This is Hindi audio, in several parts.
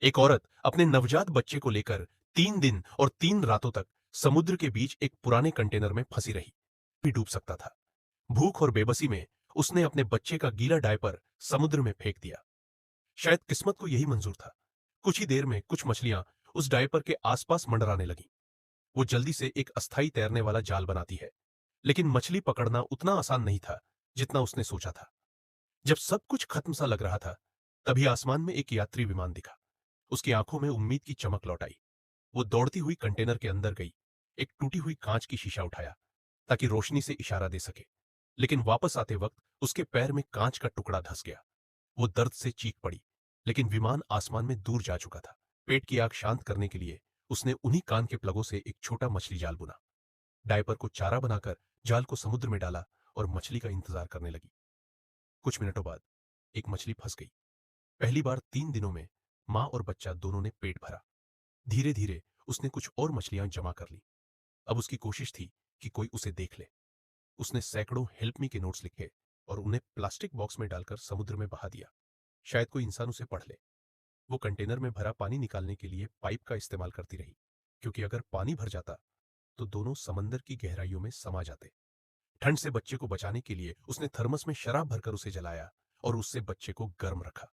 एक औरत अपने नवजात बच्चे को लेकर 3 दिन और 3 रातों तक समुद्र के बीच एक पुराने कंटेनर में फंसी रही। भी डूब सकता था। भूख और बेबसी में उसने अपने बच्चे का गीला डायपर समुद्र में फेंक दिया। शायद किस्मत को यही मंजूर था। कुछ ही देर में कुछ मछलियां उस डायपर के आसपास मंडराने लगी। वो जल्दी से एक अस्थाई तैरने वाला जाल बनाती है, लेकिन मछली पकड़ना उतना आसान नहीं था जितना उसने सोचा था। जब सब कुछ खत्म सा लग रहा था, तभी आसमान में एक यात्री विमान दिखा। उसकी आंखों में उम्मीद की चमक लौट आई। वो दौड़ती हुई कंटेनर के अंदर गई, एक टूटी हुई कांच की शीशा उठाया ताकि रोशनी से इशारा दे सके। लेकिन वापस आते वक्त उसके पैर में कांच का टुकड़ा धंस गया। वो दर्द से चीख पड़ी, लेकिन विमान आसमान में दूर जा चुका था। पेट की आग शांत करने के लिए उसने उन्हीं कान के प्लगों से एक छोटा मछली जाल बुना। डायपर को चारा बनाकर जाल को समुद्र में डाला और मछली का इंतजार करने लगी। कुछ मिनटों बाद एक मछली फंस गई। पहली बार 3 दिनों में मां और बच्चा दोनों ने पेट भरा। धीरे धीरे उसने कुछ और मछलियां जमा कर ली। अब उसकी कोशिश थी कि कोई उसे देख ले। उसने सैकड़ों हेल्प मी के नोट्स लिखे और उन्हें प्लास्टिक बॉक्स में डालकर समुद्र में बहा दिया। शायद कोई इंसान उसे पढ़ ले। वो कंटेनर में भरा पानी निकालने के लिए पाइप का इस्तेमाल करती रही, क्योंकि अगर पानी भर जाता तो दोनों समंदर की गहराइयों में समा जाते। ठंड से बच्चे को बचाने के लिए उसने थर्मस में शराब भरकर उसे जलाया और उससे बच्चे को गर्म रखा।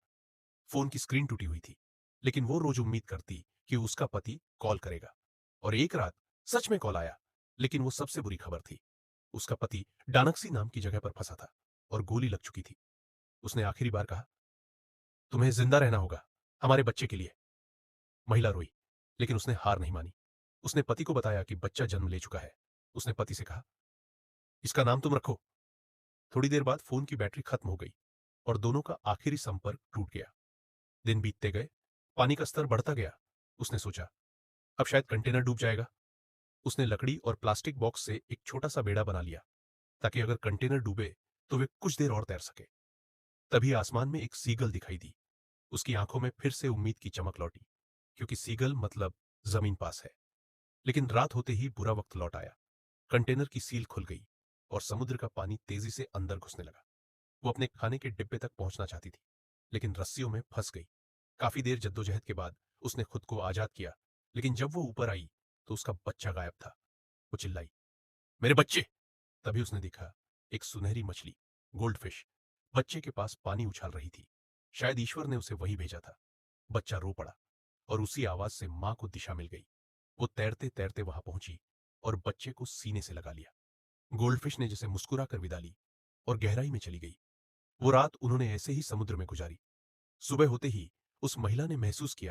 फोन की स्क्रीन टूटी हुई थी, लेकिन वो रोज उम्मीद करती कि उसका पति कॉल करेगा। और एक रात सच में कॉल आया, लेकिन वो सबसे बुरी खबर थी। उसका पति डानक्सी नाम की जगह पर फंसा था और गोली लग चुकी थी। उसने आखिरी बार कहा, तुम्हें जिंदा रहना होगा, हमारे बच्चे के लिए। महिला रोई, लेकिन उसने हार नहीं मानी। उसने पति को बताया कि बच्चा जन्म ले चुका है। उसने पति से कहा, इसका नाम तुम रखो। थोड़ी देर बाद फोन की बैटरी खत्म हो गई और दोनों का आखिरी संपर्क टूट गया। दिन बीतते गए, पानी का स्तर बढ़ता गया। उसने सोचा, अब शायद कंटेनर डूब जाएगा। उसने लकड़ी और प्लास्टिक बॉक्स से एक छोटा सा बेड़ा बना लिया, ताकि अगर कंटेनर डूबे तो वे कुछ देर और तैर सके। तभी आसमान में एक सीगल दिखाई दी। उसकी आंखों में फिर से उम्मीद की चमक लौटी, क्योंकि सीगल मतलब जमीन पास है। लेकिन रात होते ही बुरा वक्त लौट आया। कंटेनर की सील खुल गई और समुद्र का पानी तेजी से अंदर घुसने लगा। वो अपने खाने के डिब्बे तक पहुंचना चाहती थी, लेकिन रस्सियों में फंस गई। काफी देर जद्दोजहद के बाद उसने खुद को आजाद किया, लेकिन जब वो ऊपर आई तो उसका बच्चा गायब था। वो चिल्लाई, मेरे बच्चे! तभी उसने देखा एक सुनहरी मछली, गोल्डफिश, बच्चे के पास पानी उछाल रही थी। शायद ईश्वर ने उसे वही भेजा था। बच्चा रो पड़ा और उसी आवाज से मां को दिशा मिल गई। वो तैरते तैरते वहां पहुंची और बच्चे को सीने से लगा लिया। गोल्डफिश ने जैसे मुस्कुराकर विदा ली और गहराई में चली गई। वो रात उन्होंने ऐसे ही समुद्र में गुजारी। सुबह होते ही उस महिला ने महसूस किया